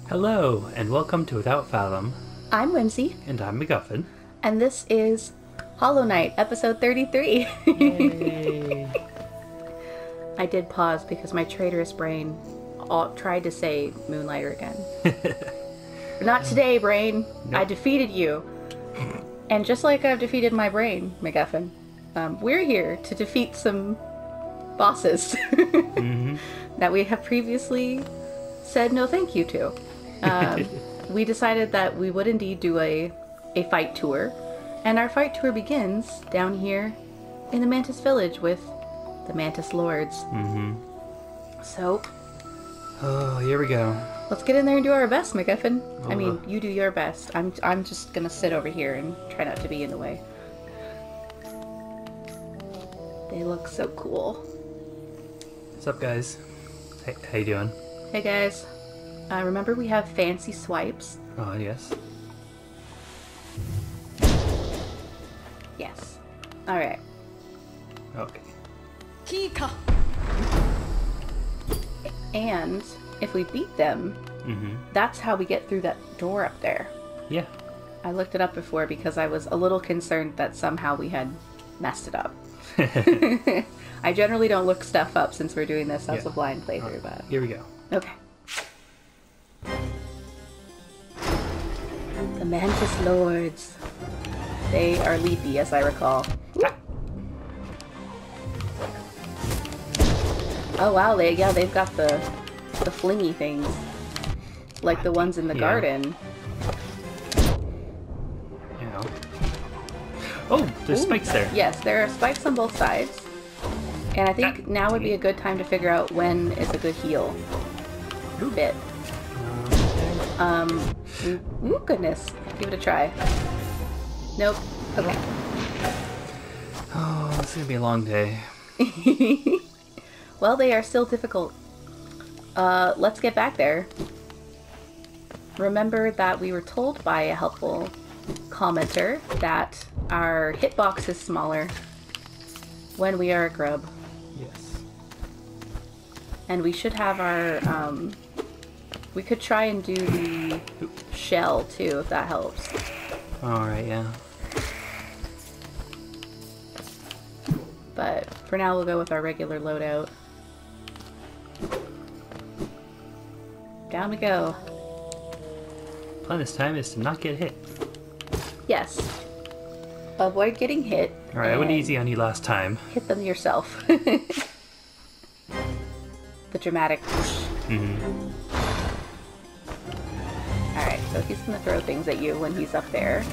Hello, and welcome to Without Fathom. I'm Whimsy. And I'm MacGuffen. And this is Hollow Knight, episode 33. Yay! I did pause because my traitorous brain tried to say Moonlighter again. But not today, brain. Nope. I defeated you. And just like I've defeated my brain, MacGuffen, we're here to defeat some bosses that we have previously said no thank you to. We decided that we would indeed do a fight tour, and our fight tour begins down here in the Mantis Village with the Mantis Lords. So, here we go. Let's get in there and do our best, MacGuffen. I mean, you do your best. I'm just gonna sit over here and try not to be in the way. They look so cool. What's up, guys? Hey, how you doing? Hey, guys. Remember we have fancy swipes? Oh, yes. Yes. Alright. Okay. Kika. And if we beat them, that's how we get through that door up there. Yeah. I looked it up before because I was a little concerned that somehow we had messed it up. I generally don't look stuff up since we're doing this as a blind playthrough, but... Here we go. Okay. The Mantis Lords. They are leafy, as I recall. Oh wow, they've got the flingy things. Like the ones in the garden. Yeah. Oh, there's spikes there. Yes, there are spikes on both sides. And I think now would be a good time to figure out when is a good heal bit. Ooh, goodness. Give it a try. Nope. Okay. Oh, it's gonna be a long day. Well, they are still difficult. Let's get back there. Remember that we were told by a helpful commenter that our hitbox is smaller when we are a grub. Yes. And we should have our, we could try and do the shell too, if that helps. Alright, yeah. But for now, we'll go with our regular loadout. Down we go. Plan this time is to not get hit. Yes. Avoid getting hit. Alright, I went easy on you last time. Hit them yourself. The dramatic whoosh. Alright, so he's gonna throw things at you when he's up there.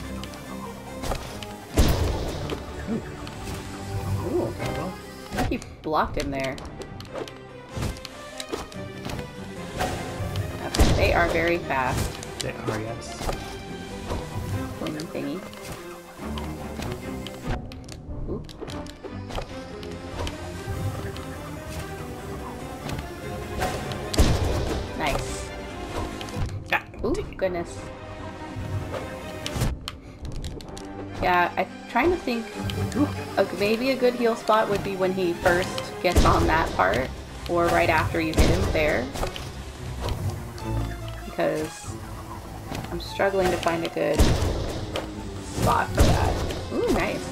Ooh. I think you blocked him there. Okay, they are very fast. They are, yes. Flingy thingy. Ooh. Nice. Ooh, goodness. Yeah, I'm trying to think. Maybe a good heal spot would be when he first gets on that part, or right after you hit him there. Because I'm struggling to find a good spot for that. Ooh, nice.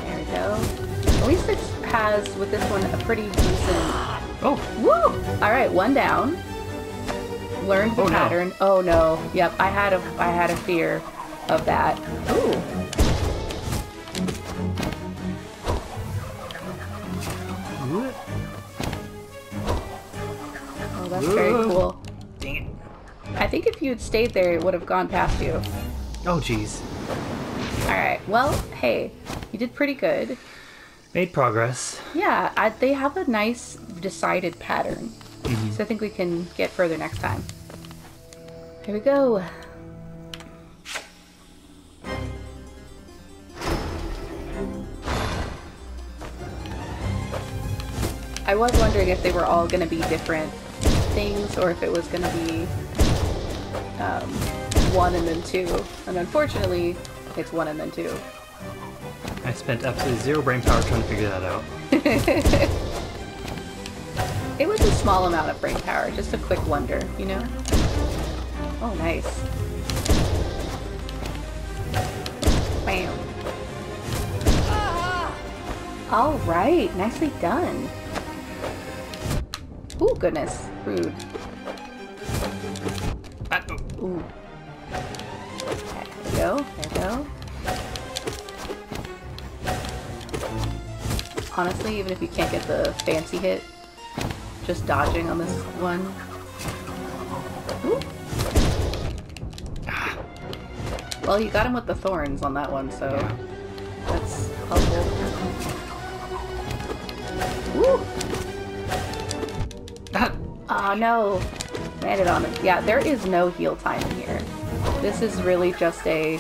There we go. At least it has, with this one, a pretty decent... Oh! Woo! Alright, one down. Learned the pattern. No. Oh no. Yep, I had a fear of that. Ooh. Oh, that's very cool. Dang it. I think if you had stayed there, it would have gone past you. Oh, jeez. Alright, well, hey, you did pretty good. Made progress. Yeah, they have a nice, decided pattern. So I think we can get further next time. Here we go. I was wondering if they were all going to be different things or if it was going to be one and then two. And unfortunately, it's one and then two. I spent absolutely zero brain power trying to figure that out. It was a small amount of brain power, just a quick wonder, you know? Oh, nice. Bam. Alright, nicely done. Ooh, goodness. Rude. Ooh. Okay, there we go. There we go. Honestly, even if you can't get the fancy hit, just dodging on this one. Ooh. Well, you got him with the thorns on that one, so yeah. That's helpful. Woo! Oh no! Landed on it. Yeah, there is no heal time in here. This is really just a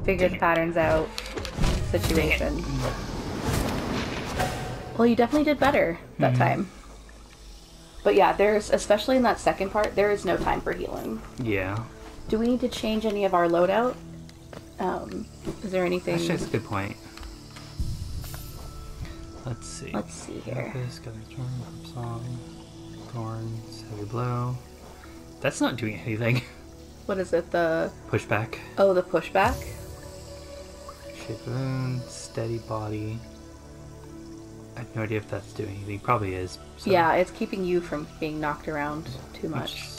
figure the patterns out situation. Well, you definitely did better that time. But yeah, there's, especially in that second part, there is no time for healing. Yeah. Do we need to change any of our loadout? Is there anything? Actually, that's a good point. Let's see. Let's see here. Song, thorns, heavy blow. That's not doing anything. What is it? The Pushback. Oh, the pushback. Shape wound, steady body. I have no idea if that's doing anything. Probably is. So. Yeah, it's keeping you from being knocked around too much.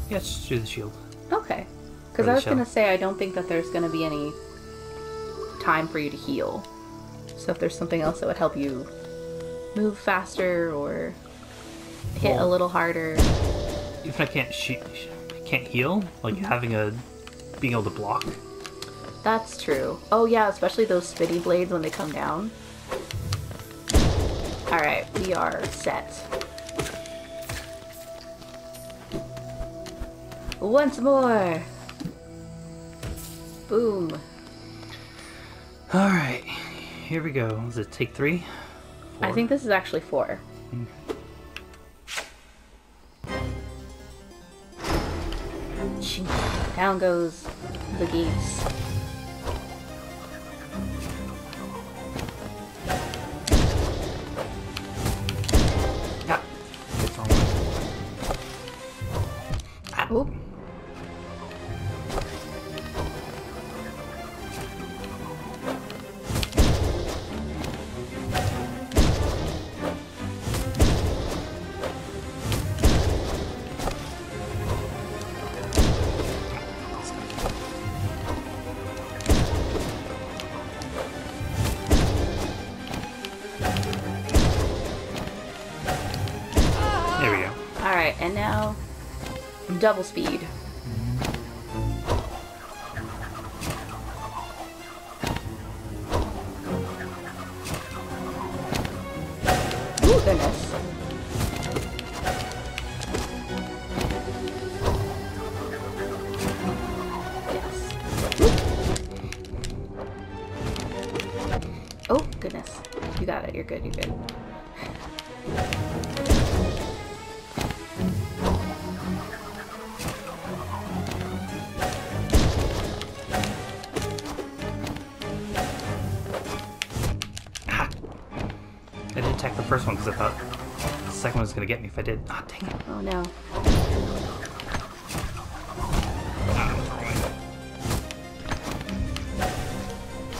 Yeah, let's just do the shield. Okay. Because I was going to say, I don't think that there's going to be any time for you to heal. So if there's something else that would help you move faster or hit a little harder. If I can't can't heal, like being able to block. That's true. Oh yeah, especially those spinny blades when they come down. Alright, we are set. Once more! Boom. Alright, here we go. Is it take 3? 4? I think this is actually 4. Down goes the geese. Yeah. It's wrong one. Oop. There we go. Alright, and now double speed. Ooh, goodness. Yes. Ooh. Oh, goodness. You got it. You're good. You're good. I didn't attack the first one because I thought the second one was going to get me if I did. Ah, dang it. Oh no.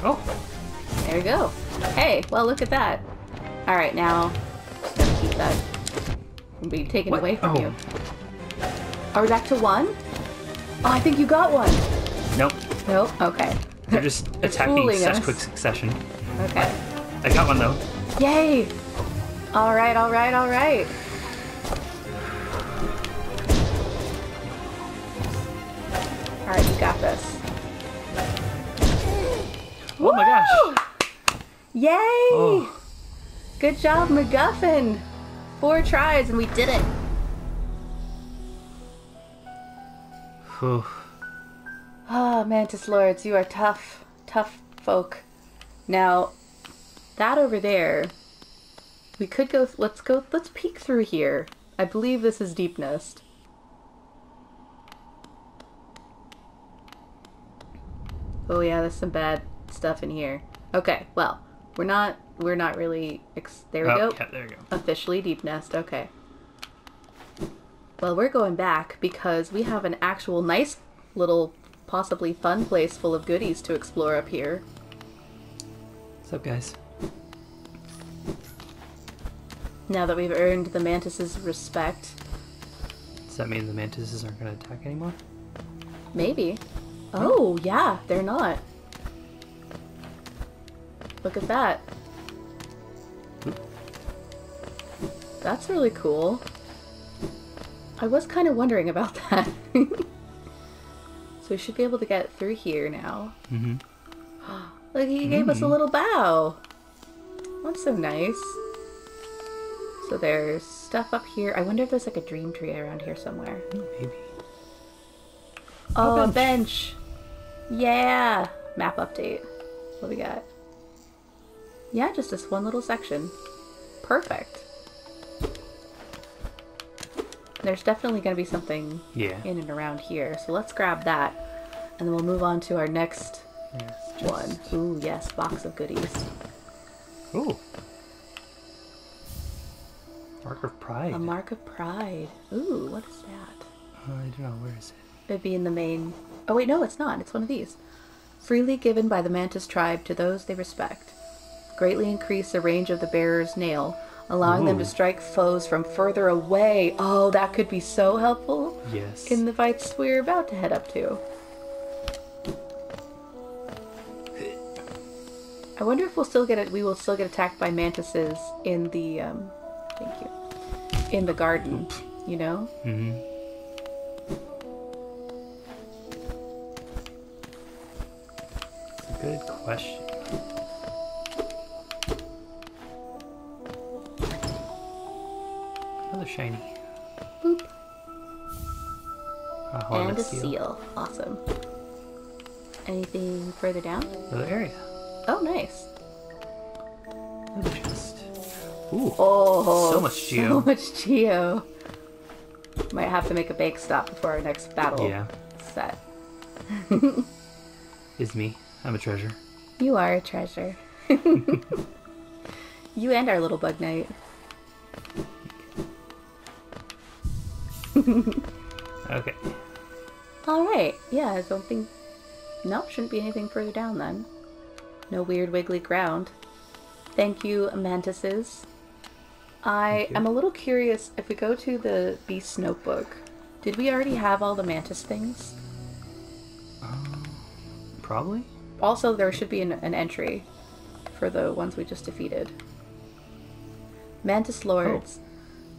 Oh! There we go. Hey, well, look at that. Alright, now, just gotta keep that from being taken away from you. Are we back to 1? Oh, I think you got one. Nope. Nope, okay. They're just attacking in such us. quick succession. Okay. I got one though. Yay! Alright, alright, alright. Alright, you got this. Oh my gosh! Yay! Oh. Good job, MacGuffen! 4 tries and we did it! Whew. Ah, Mantis Lords, you are tough, tough folk. Now, that over there, we could go, let's peek through here. I believe this is Deep Nest. Oh yeah, there's some bad stuff in here. Okay, well, We're not really... there we go. Yeah, there we go. Officially deep nest, okay. Well, we're going back because we have an actual nice little, possibly fun place full of goodies to explore up here. What's up, guys? Now that we've earned the mantis's respect. Does that mean the mantises aren't going to attack anymore? Maybe. Oh, yeah, they're not. Look at that. That's really cool. I was kind of wondering about that. So we should be able to get through here now. Mm-hmm. Look, he gave us a little bow. That's so nice. So there's stuff up here. I wonder if there's like a dream tree around here somewhere. Maybe. Oh, a bench. Yeah. Map update. What do we got? Yeah, just this one little section. Perfect. There's definitely going to be something in and around here. So let's grab that. And then we'll move on to our next one. Ooh, yes. Box of goodies. Ooh. Mark of Pride. A mark of pride. Ooh, what is that? I don't know. Where is it? It'd be in the main... Oh, wait, no, it's not. It's one of these. Freely given by the mantis tribe to those they respect. Greatly increase the range of the bearer's nail, allowing them to strike foes from further away. Oh, that could be so helpful. Yes. In the fights we're about to head up to. I wonder if we will still get attacked by mantises in the, thank you, in the garden, you know? Mm-hmm. Good question. Another shiny. Boop. And a seal. Awesome. Anything further down? Another area. Oh, nice. Another chest. Ooh. Oh, so much geo. So much geo. Might have to make a bake stop before our next battle set. Is me. I'm a treasure. You are a treasure. You and our little bug knight. Okay. Alright. Yeah, I don't think... No, shouldn't be anything further down then. No weird wiggly ground. Thank you, mantises. I am a little curious, if we go to the Beast's Notebook, did we already have all the mantis things? Probably. Also, there should be an entry for the ones we just defeated. Mantis Lords.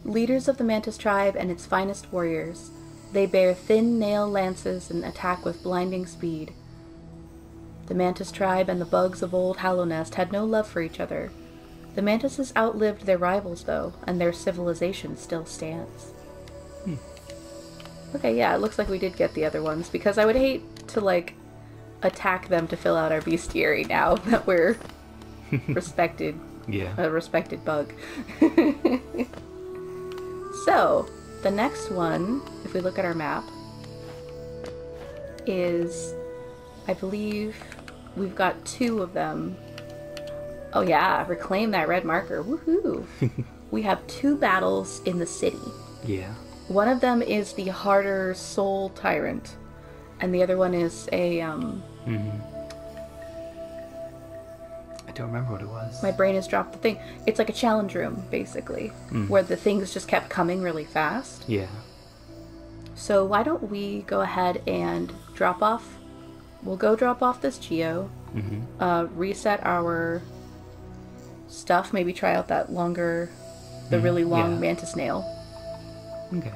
Leaders of the Mantis tribe and its finest warriors. They bear thin nail lances and attack with blinding speed. The Mantis tribe and the bugs of Old Hallow Nest had no love for each other. The Mantises outlived their rivals, though, and their civilization still stands. Okay, yeah, it looks like we did get the other ones, because I would hate to, like, attack them to fill out our bestiary now that we're respected. Yeah. A respected bug. So, the next one, if we look at our map, is, I believe, we've got 2 of them. Oh yeah, reclaim that red marker. Woohoo! We have 2 battles in the city. Yeah. One of them is the harder soul tyrant, and the other one is a, I don't remember what it was. My brain has dropped the thing. It's like a challenge room, basically, where the things just kept coming really fast. Yeah. So why don't we go ahead and drop off... We'll go drop off this geo, reset our stuff, maybe try out that longer, the really long mantis nail. Okay.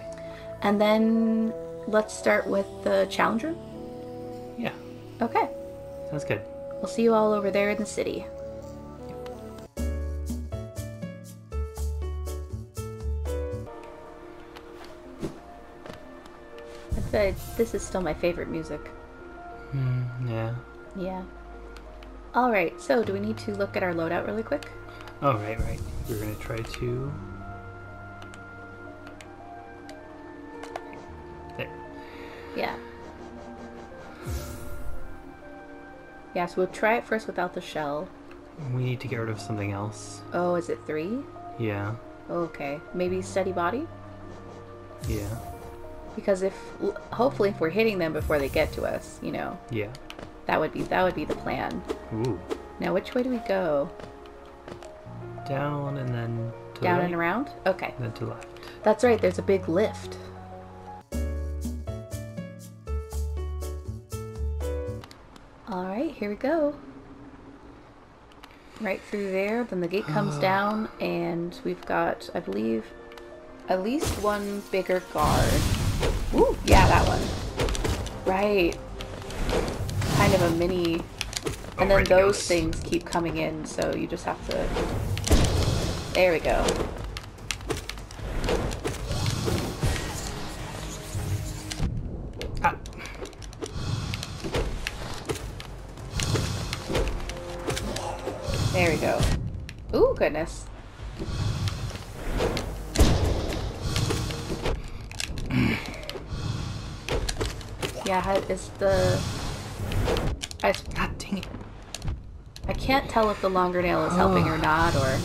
And then let's start with the challenge room. Yeah. Okay. Sounds good. We'll see you all over there in the city. But this is still my favorite music. Yeah. Yeah. Alright, so do we need to look at our loadout really quick? Oh, right. We're gonna try to... There. Yeah. Yeah, so we'll try it first without the shell. We need to get rid of something else. Oh, is it 3? Yeah. Okay. Maybe steady body? Yeah. Because hopefully if we're hitting them before they get to us, you know. Yeah. That would be the plan. Ooh. Now which way do we go? Down and then to Down the right. and around? Okay. And then to the left. That's right, there's a big lift. Alright, here we go. Right through there, then the gate comes down, and we've got, I believe, at least one bigger guard. Ooh, yeah, that one. Right. Kind of a mini... And then those things keep coming in, so you just have to... There we go. Ah. There we go. Ooh, goodness. Yeah, is the... God dang it. I can't tell if the longer nail is helping or not, or...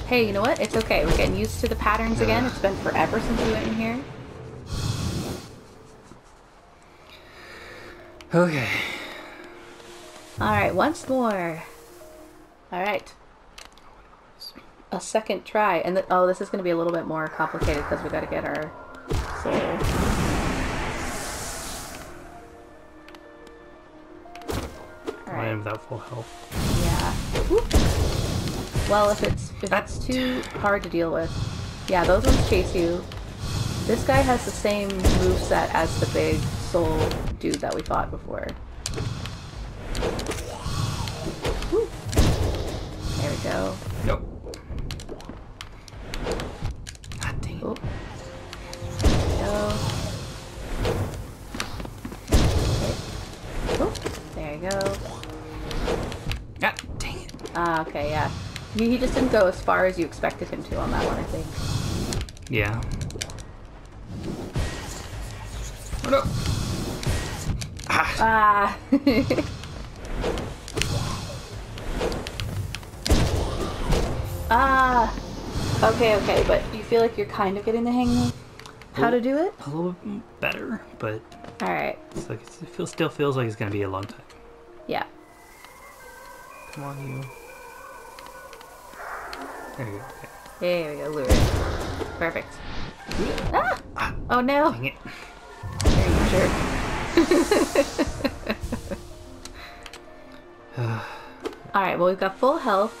Hey, you know what? It's okay. We're getting used to the patterns again. It's been forever since we went in here. Okay. Alright, once more. Alright. A second try. And oh, this is going to be a little bit more complicated because we got to get our soul. Alright. Without full health. Yeah. Whoop. Well, if it's too hard to deal with. Yeah, those ones chase you. This guy has the same moveset as the big soul dude that we fought before. Woo. There we go. Nope. God dang it. Oh. There we go. Okay. Oh, there you go. God dang it. Ah, okay, yeah. He just didn't go as far as you expected him to on that one, I think. Yeah. Oh no! Ah! Ah! Okay, but you feel like you're kind of getting the hang of how to do it? A little bit better, but... Alright. It's like, still feels like it's gonna be a long time. Yeah. Come on, you. There you go. Okay. There we go, lure it. Perfect. Ah! Oh no! Dang it. There you jerk. Alright, well we've got full health.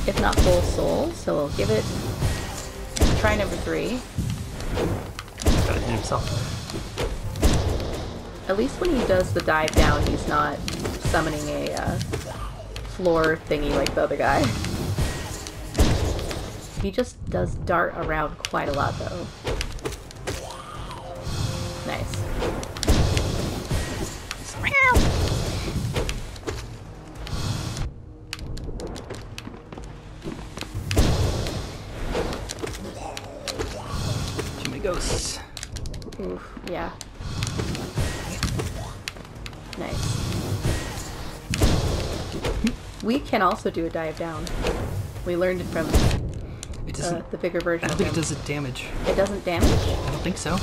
If not full soul, so we'll give it try number 3. Gotta hit himself. At least when he does the dive down, he's not summoning a floor thingy like the other guy. He just does dart around quite a lot though. Nice. Too many ghosts. Oof, yeah. Nice. We can also do a dive down. We learned it from the bigger version. I don't think it does it damage. It doesn't damage? I don't think so.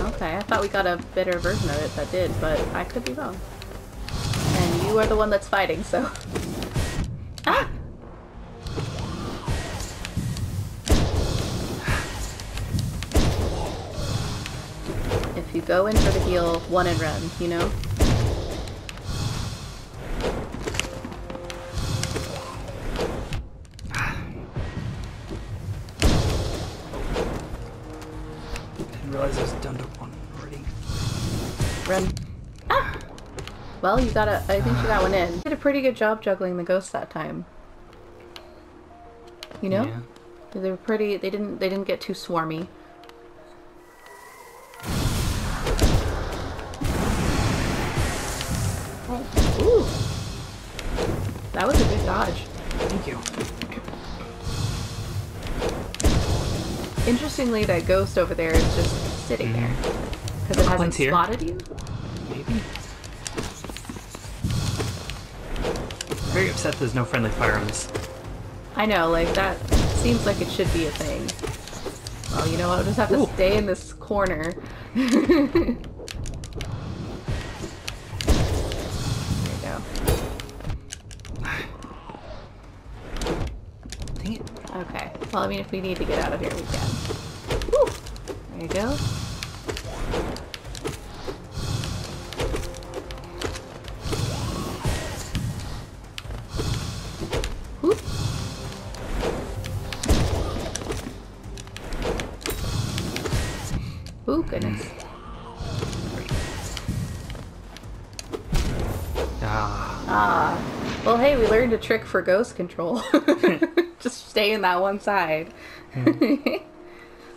Okay, I thought we got a better version of it that did, but I could be wrong. And you are the one that's fighting, so... Ah! If you go in for the heal, one and run, you know? I realize I was down to 1 already. Run. Ah! Well, you got I think you got one in. You did a pretty good job juggling the ghosts that time. You know? Yeah. They were pretty, they didn't get too swarmy. Ooh! That was a good dodge. Thank you. Interestingly, that ghost over there is just sitting there. Because it hasn't here. spotted you? Maybe. Very upset there's no friendly firearms. I know, like, that seems like it should be a thing. Well, you know what? I'll just have to stay in this corner. There you go. Dang it. Okay. Well, I mean, if we need to get out of here, we can. Woo! There you go. Whoop. Ooh, goodness. Well, hey, we learned a trick for ghost control. Just stay in that one side. I think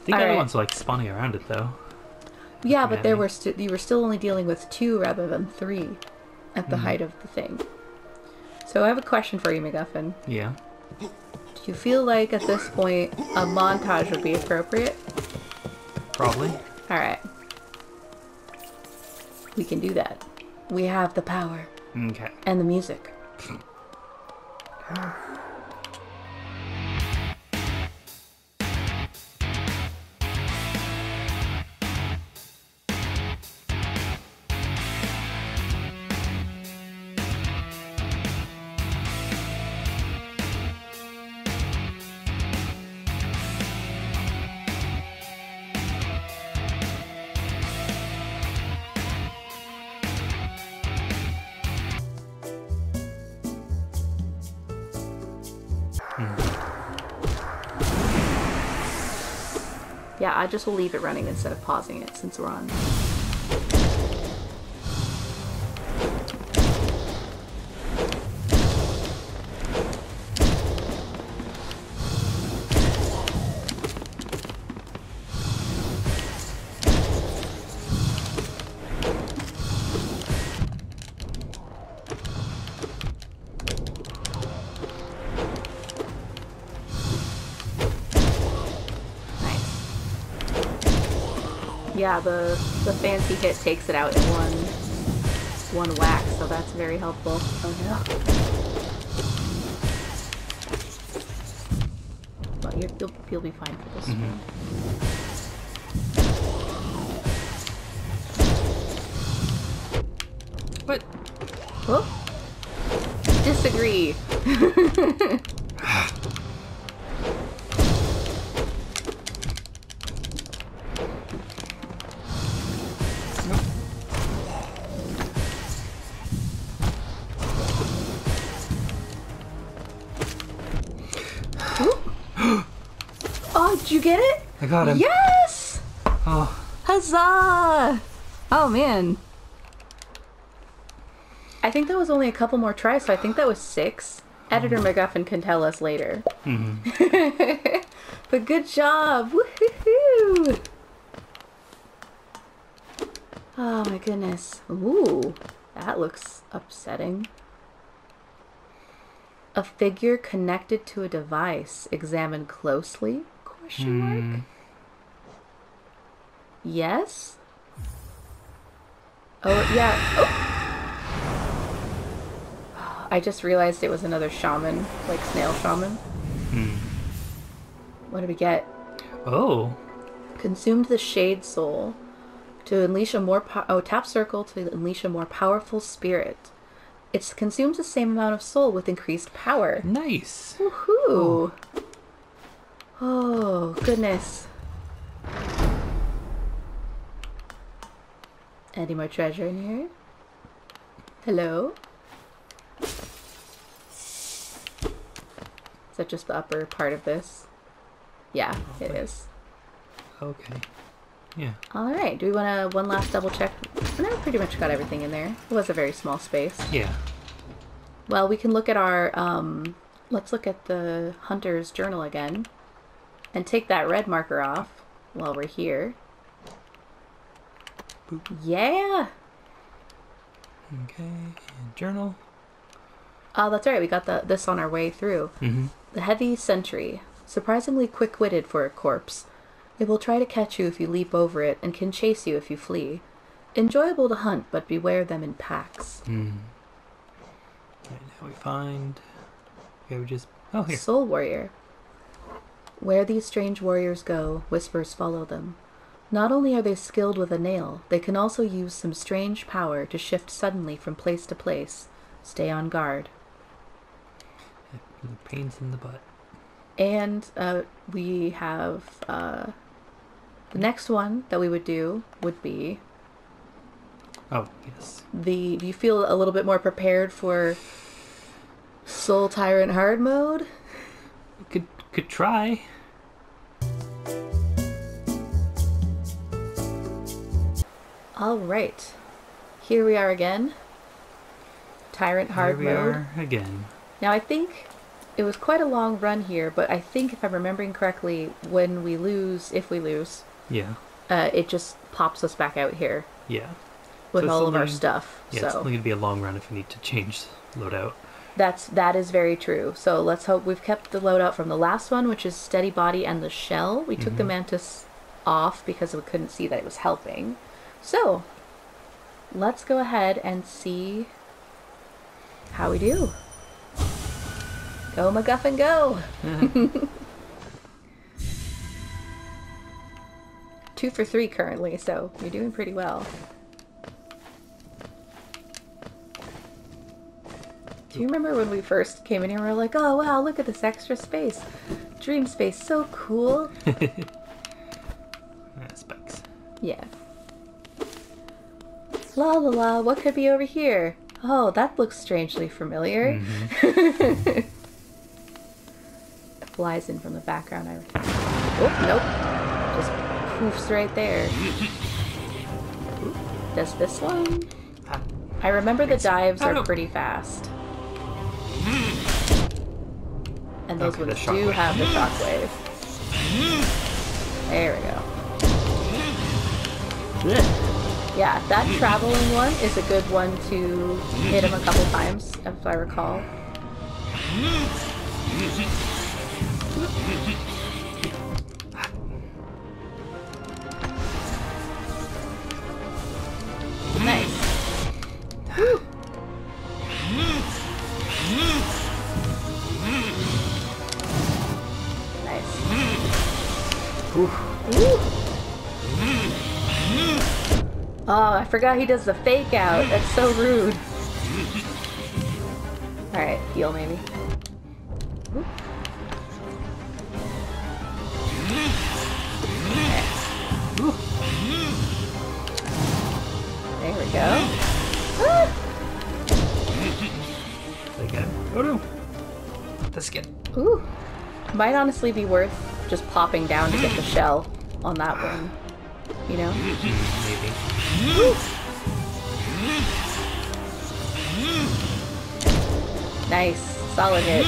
the other ones are like spawning around it though. Yeah, but you were still only dealing with 2 rather than 3 at the height of the thing. So I have a question for you, MacGuffen. Yeah. Do you feel like at this point a montage would be appropriate? Probably. Alright. We can do that. We have the power. Okay. And the music. Yeah, I just will leave it running instead of pausing it since we're on. Yeah, the fancy hit takes it out in one whack, so that's very helpful. Oh no. Well, you'll be fine for this one. What? Oh. Disagree. Did you get it? I got him. Yes! Oh. Huzzah! Oh, man. I think that was only a couple more tries, so I think that was 6. Editor MacGuffen can tell us later. But good job! Woohoo! Oh my goodness. Ooh, that looks upsetting. A figure connected to a device. Examine closely? Question mark? Yes? Oh, yeah. Oh. I just realized it was another shaman, like snail shaman. What did we get? Oh. Consumed the shade soul to unleash a more tap circle to unleash a more powerful spirit. It consumes the same amount of soul with increased power. Nice. Woohoo! Oh, goodness. Any more treasure in here? Hello? Is that just the upper part of this? Yeah, it is. Okay. Yeah. Alright, do we want to one last double check? No, we pretty much got everything in there. It was a very small space. Yeah. Well, we can look at our, let's look at the hunter's journal again. And take that red marker off while we're here. Boop. Yeah! Okay, and journal. Oh, that's right, we got this on our way through. The Heavy Sentry. Surprisingly quick-witted for a corpse. It will try to catch you if you leap over it, and can chase you if you flee. Enjoyable to hunt, but beware them in packs. Can we find... Okay, we just... Oh, here. Soul Warrior. Where these strange warriors go, whispers follow them. Not only are they skilled with a nail, they can also use some strange power to shift suddenly from place to place. Stay on guard. Pains in the butt. And we have... the next one that we would do would be... Oh, yes. Do you feel a little bit more prepared for Soul Tyrant hard mode? Could try. All right. Here we are again. Tyrant hard mode. Here we are again. Now I think it was quite a long run here, but I think if I'm remembering correctly, when we lose, if we lose, Yeah. it just pops us back out here Yeah. with So it's all of our only- stuff. Yeah, it's So only going to be a long run if we need to change loadout. that is very true. So let's hope we've kept the loadout from the last one, which is steady body and the shell. We took the mantis off because we couldn't see that it was helping. So let's go ahead and see how we do. Go MacGuffen, go! 2 for 3 currently, so you're doing pretty well. Do you remember when we first came in here, we were like, oh wow, look at this extra space. Dream space, so cool. Spikes. Yeah. La la la, what could be over here? Oh, that looks strangely familiar. It flies in from the background. Oh, nope. Just poofs right there. Does this one? I remember the dives are pretty fast. And those ones do have the shockwave. There we go. Yeah, that traveling one is a good one to hit him a couple times, if I recall. Nice. Woo. Nice. Ooh. Ooh. Oh, I forgot he does the fake out. That's so rude. Alright, heal maybe. Ooh. Ooh. There we go. Ah! Again. Oh no. Let's get. Ooh. Might honestly be worth just popping down to get the shell on that one. You know? Maybe. Woo. Nice. Solid hit.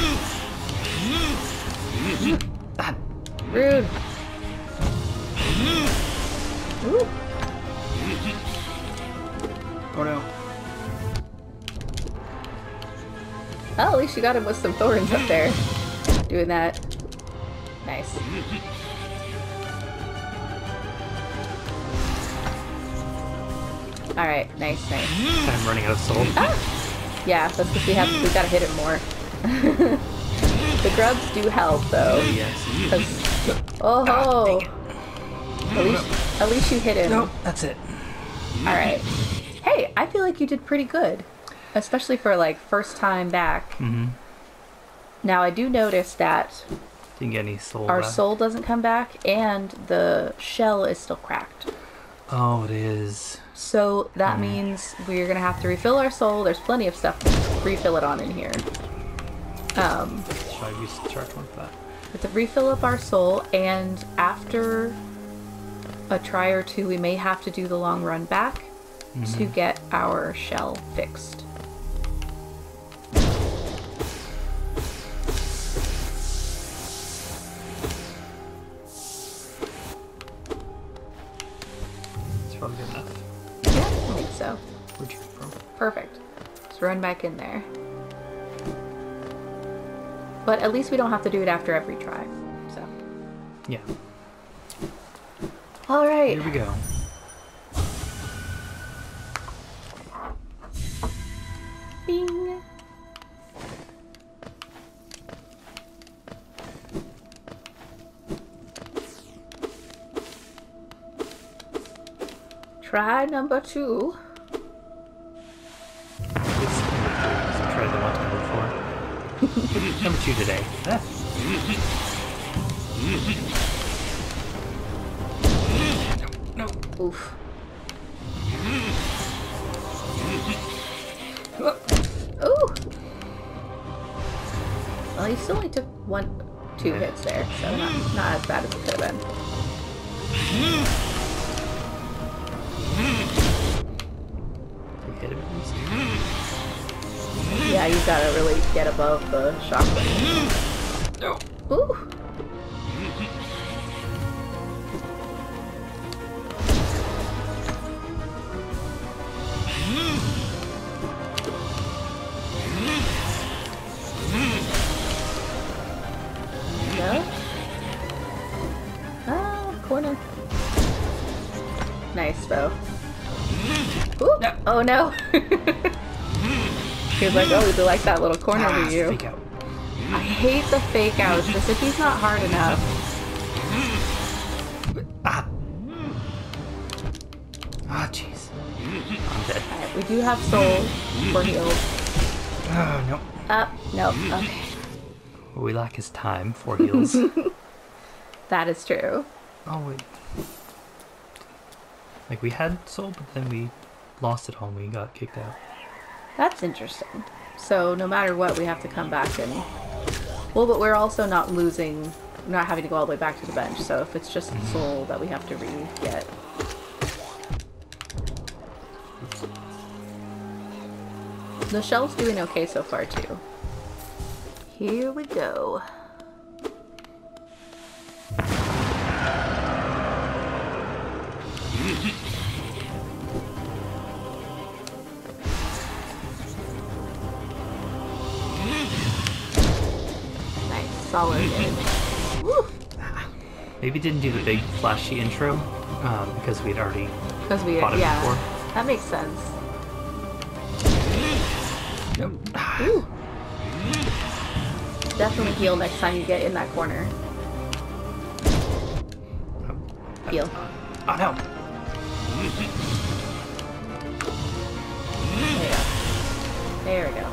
Rude. Ooh. Oh no. Oh, at least you got him with some thorns up there. Doing that. Nice. Alright, nice. I'm running out of soul. Ah! Yeah, that's because we gotta hit it more. The grubs do help though. Yes. Oh ho! At least you hit him. Nope, that's it. Alright. Hey, I feel like you did pretty good. Especially for like first time back. Now I do notice that Didn't get any soul our back. soul doesn't come back and the shell is still cracked. Oh, it is. So that means we're gonna have to refill our soul. There's plenty of stuff to refill it on in here. Should I recharge one for that? We have to refill up our soul, and after a try or two, we may have to do the long run back to get our shell fixed. It's probably good enough. Yeah, I think so. Where'd you come from? Perfect. Just run back in there. But at least we don't have to do it after every try. So. Yeah. All right. Here we go. Bing. Try number 2. Try the one number 4. Number 2 today. Ah. No. Oof. Ooh! Well, he still only took 2 hits there, so not as bad as it could have been. Hit him at least. Yeah, you gotta really get above the shockwave. No. Ooh! No? Ah, corner. Nice, though. Ooh! No. Oh no! He was like, oh, we like that little corner to you. Fake out. I hate the fake outs. The city's not hard enough. Ah. Ah, jeez. I'm dead. Alright, we do have soul for heals. Oh, no. No. Okay. What we lack is time for heals. That is true. Oh, wait. Like, we had soul, but then we lost it all and we got kicked out. That's interesting. So no matter what, we have to come back and... Well, but we're also not losing... not having to go all the way back to the bench, so if it's just soul that we have to re-get... The shell's doing okay so far, too. Here we go. Nice, solid hit. Woo! Maybe didn't do the big flashy intro, because we'd already fought it before. That makes sense. Nope. Ooh. Definitely heal next time you get in that corner. Heal. Oh no! There we go.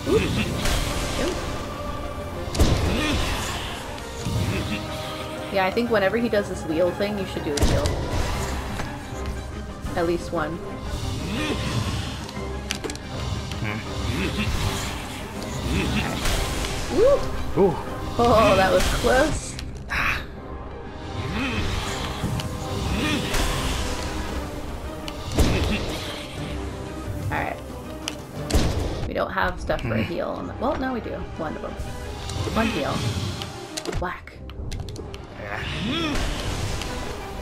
Ooh. Yeah, I think whenever he does this wheel thing, you should do a heal. At least one. Woo! Ooh. Oh, that was close. Alright. We don't have stuff for a heal. On the, well, no, we do. One of them. One heal. Whack.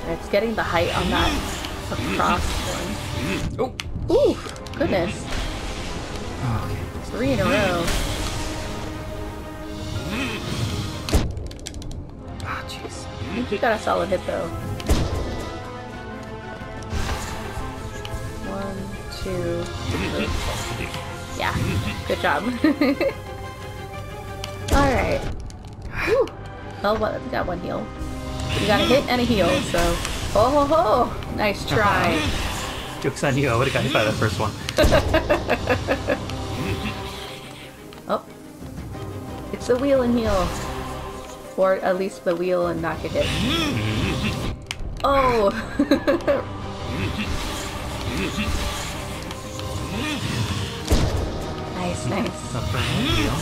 And it's getting the height on that across one. Oh. Ooh! Goodness. Okay. 3 in a row. Ah, jeez. I think you got a solid hit though. 1, 2, 3. Yeah, good job. Alright. Whew. Well, we got one heal. You got a hit and a heal, so... Oh ho ho! Nice try. Joke's on you, I would've got hit by that first one. Oh. It's the wheel and heal. Or at least the wheel and not get hit. Oh! Nice, nice. Not for a heal.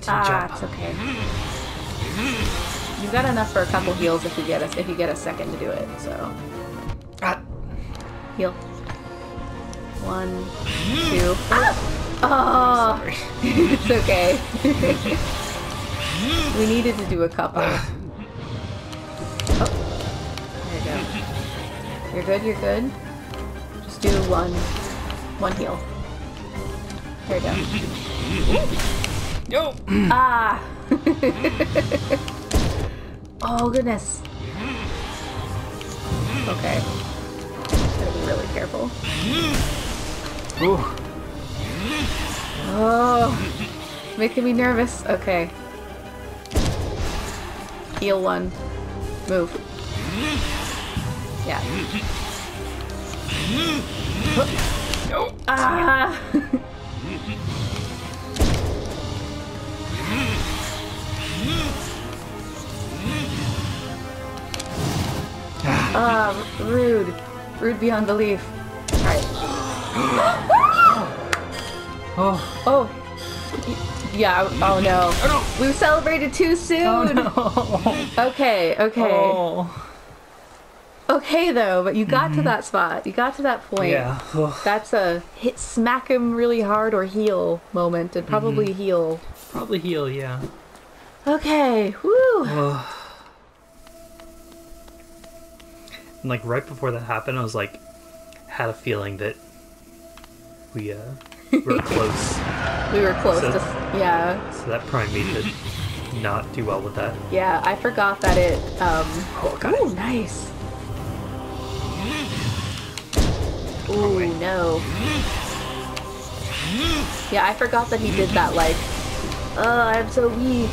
Ah, it's okay. You've got enough for a couple heals if you get a second to do it, so. Heal. 1, 2. Ah! Oh! It's okay. We needed to do a couple. Oh. There you go. You're good, you're good. Just do one heal. There you go. Yo! Ah! Oh, goodness. Okay. Gotta be really careful. Ooh. Oh, making me nervous. Okay. Heal one. Move. Yeah. No. Ah! Rude. Rude beyond belief. Alright. Oh. Oh. Yeah, oh no. Oh We celebrated too soon! no. Okay, okay. Oh. Okay though, but you got to that spot. You got to that point. Yeah. That's a hit smack him really hard or heal moment, and probably heal. Probably heal, yeah. Okay, woo! And like right before that happened, I was like, had a feeling that we were close. We were close So- to, yeah. So that probably made me not do well with that. Yeah, I forgot that it, Oh, got ooh, it. nice. Ooh, no. Yeah, I forgot that he did that, like, oh, I'm so weak,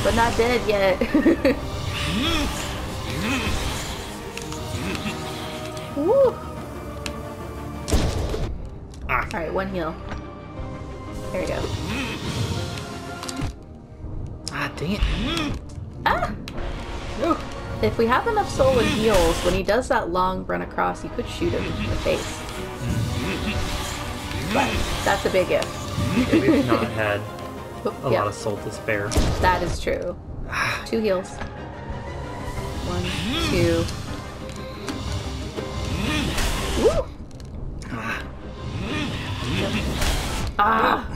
but not dead yet. Woo! Ah. Alright, one heal. There we go. Ah, dang it. Ah! If we have enough soul and heals, when he does that long run across, you could shoot him in the face. But that's a big if. Yeah, we've not had Oop, a yeah, lot of soul to spare. that is true. 2 heals. 1, 2. Woo! Ah!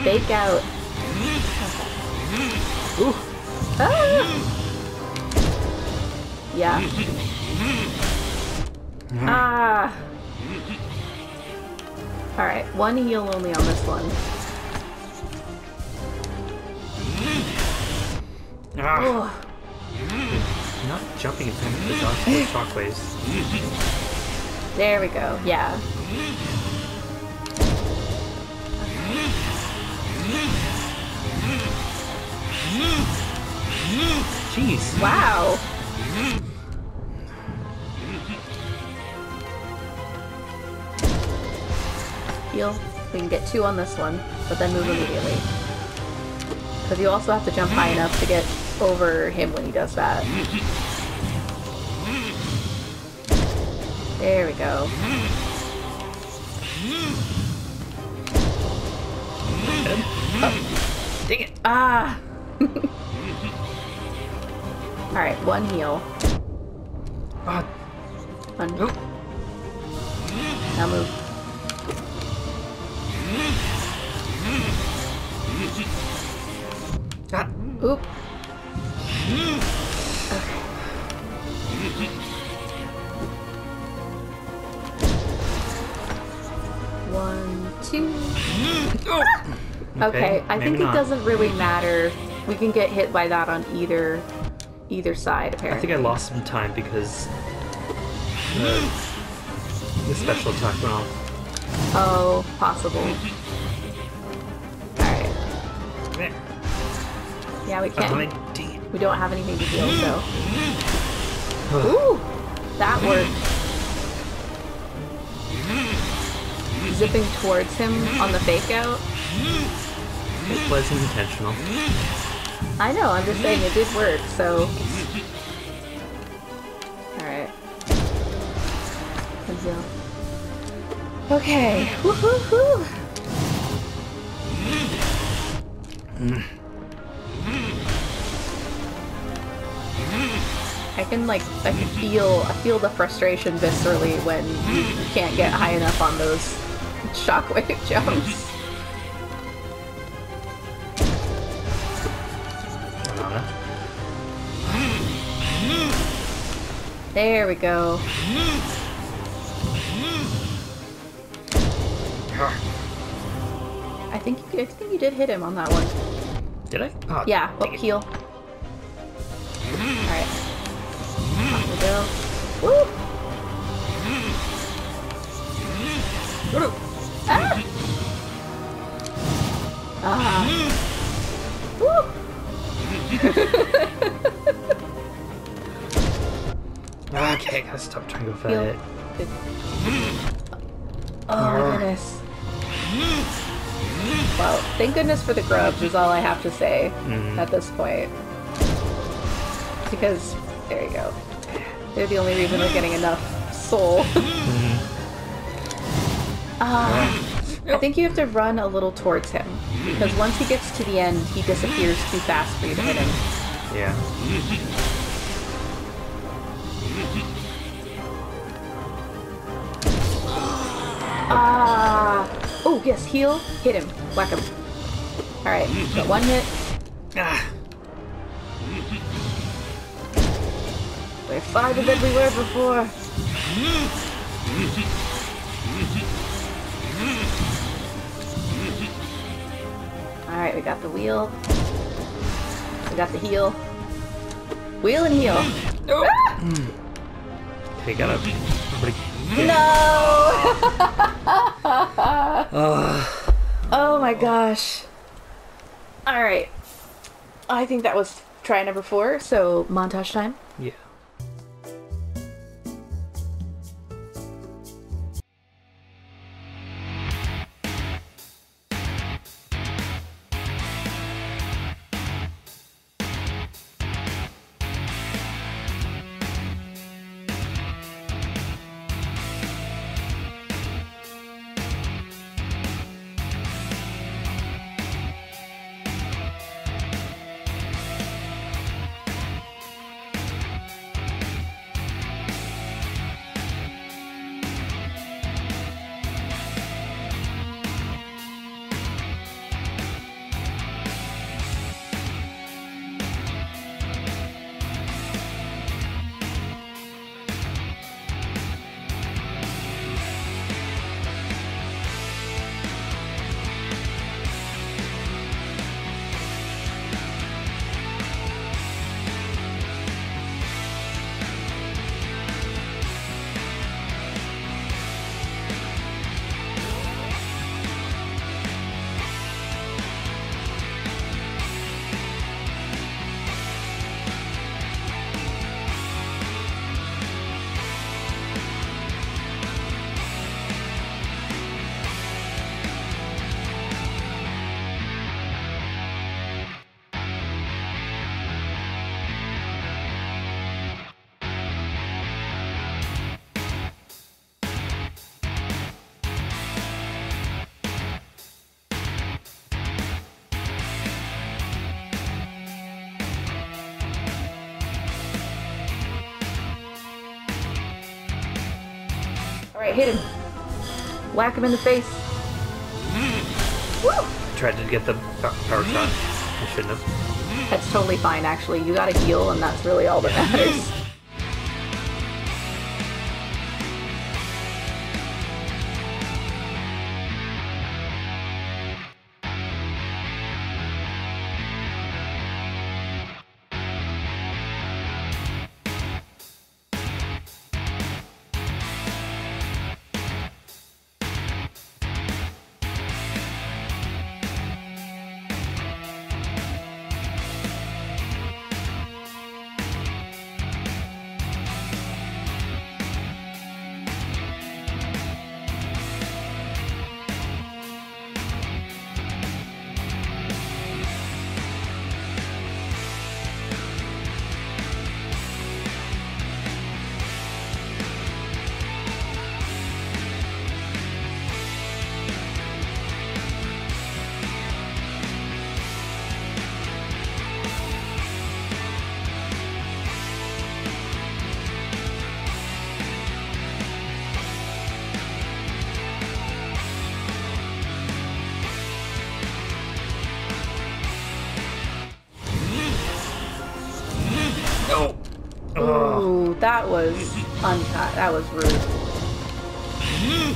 Fake out. Ooh. Ah! Yeah. Ah! Alright, 1 heal only on this one. Ah. Oh. Not jumping in time to dodge those shockwaves. There we go, yeah. Jeez. Wow! Heal. We can get 2 on this one, but then move immediately. Because you also have to jump high enough to get over him when he does that. There we go. Oh. Dang it. Ah! Alright, 1 heal. Ah. 1. Nope. Now move. Ah. Oop. Okay. One, 2. Oh. Okay, I maybe think it not. doesn't really matter. We can get hit by that on either side, I apparently. think I lost some time because the special attack went off. Oh, possible. Alright. There. Yeah, we can't. Dang it. We don't have anything to heal, so. Ooh! That worked. Zipping towards him on the fake out. It wasn't intentional. I know, I'm just saying it did work, so. Alright. Good deal. Okay. Woohoo! I feel the frustration viscerally when you can't get high enough on those shockwave jumps. There we go. I think you did hit him on that one. Did I? Oh, Yeah, dang it. heal. Alright. Off we go. Woo! Ah! Ah! Woo! if I Heal. hit. Good. Oh my goodness. Well, thank goodness for the grubs is all I have to say at this point. Because, there you go. They're the only reason we're getting enough soul. I think you have to run a little towards him. Because once he gets to the end, he disappears too fast for you to hit him. Yeah. Oh, yes, heal. Hit him. Whack him. Alright, got one hit. We're farther than we were before. Alright, we got the wheel. We got the heal. Wheel and heal. Okay, gotta... No! Oh my gosh. Alright. I think that was try number 4, so montage time. Yeah. Alright, hit him. Whack him in the face. Woo! Tried to get the power shot. I shouldn't have. That's totally fine, actually. You gotta heal, and that's really all that matters. Ooh, that was uncut. That was rude.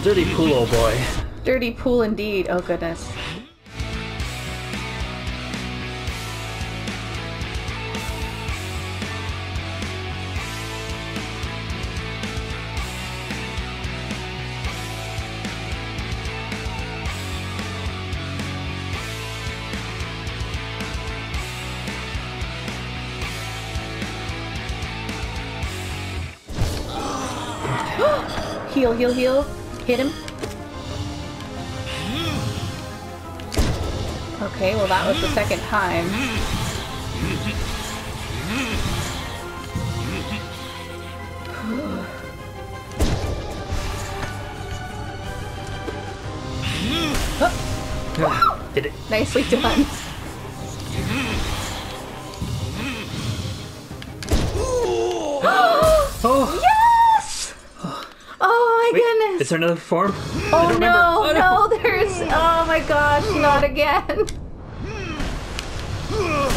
Dirty pool, old boy. Dirty pool indeed. Oh goodness. Heal, heal, heal. Hit him. Okay, well that was the second time. Did it? Nicely done. Oh! Yes! Oh my goodness! Is there another form? Oh no, no, there's... Oh my gosh, not again.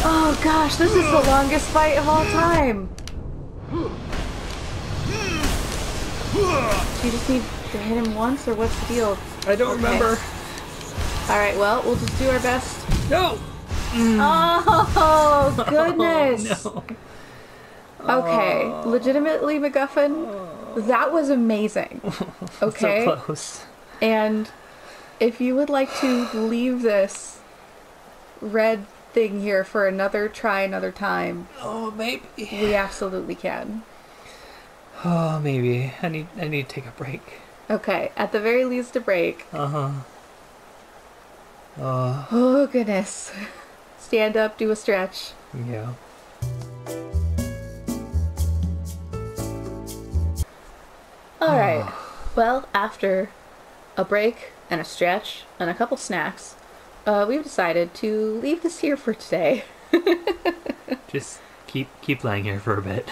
Oh gosh, this is the longest fight of all time. Do you just need to hit him once, or what's the deal? I don't remember. Alright, well, we'll just do our best. No! Oh, goodness! Oh, Okay, legitimately, MacGuffen, that was amazing. Okay? So close. And if you would like to leave this red thing here for another try another time, Oh, maybe. we absolutely can. Oh, maybe. I need to take a break. Okay, at the very least a break. Uh-huh. Oh, goodness. Stand up, do a stretch. Yeah. Alright, well, after a break and a stretch and a couple snacks, we've decided to leave this here for today. Just keep laying here for a bit.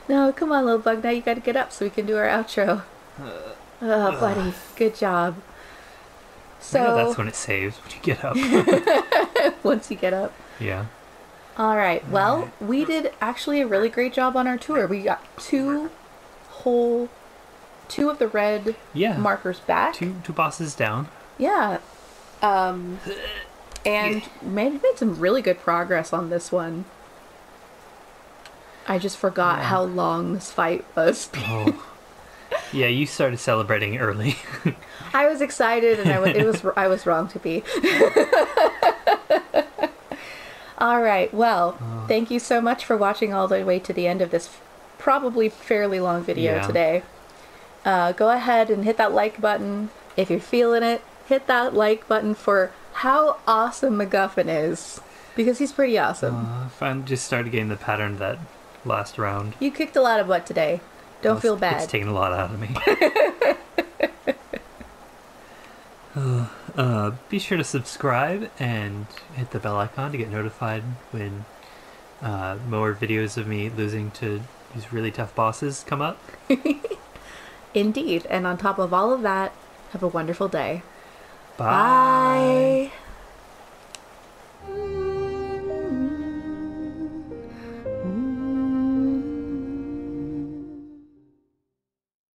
No, come on, little bug, now you gotta get up so we can do our outro. Oh, buddy, good job. I know So, that's when it saves, when you get up. once you get up. Yeah. Alright, well, we did actually a really great job on our tour. We got two of the red markers back. Two bosses down. Yeah. And made some really good progress on this one. I just forgot how long this fight was. Oh. Yeah, you started celebrating early. I was excited, and I was wrong to be. All right. Well, thank you so much for watching all the way to the end of this probably fairly long video today. Go ahead and hit that like button if you're feeling it. Hit that like button for how awesome MacGuffen is, because he's pretty awesome. I just started getting the pattern of that last round. You kicked a lot of butt today. Don't feel bad. It's taken a lot out of me. Be sure to subscribe and hit the bell icon to get notified when more videos of me losing to these really tough bosses come up. Indeed. And on top of all of that, have a wonderful day. Bye. Bye.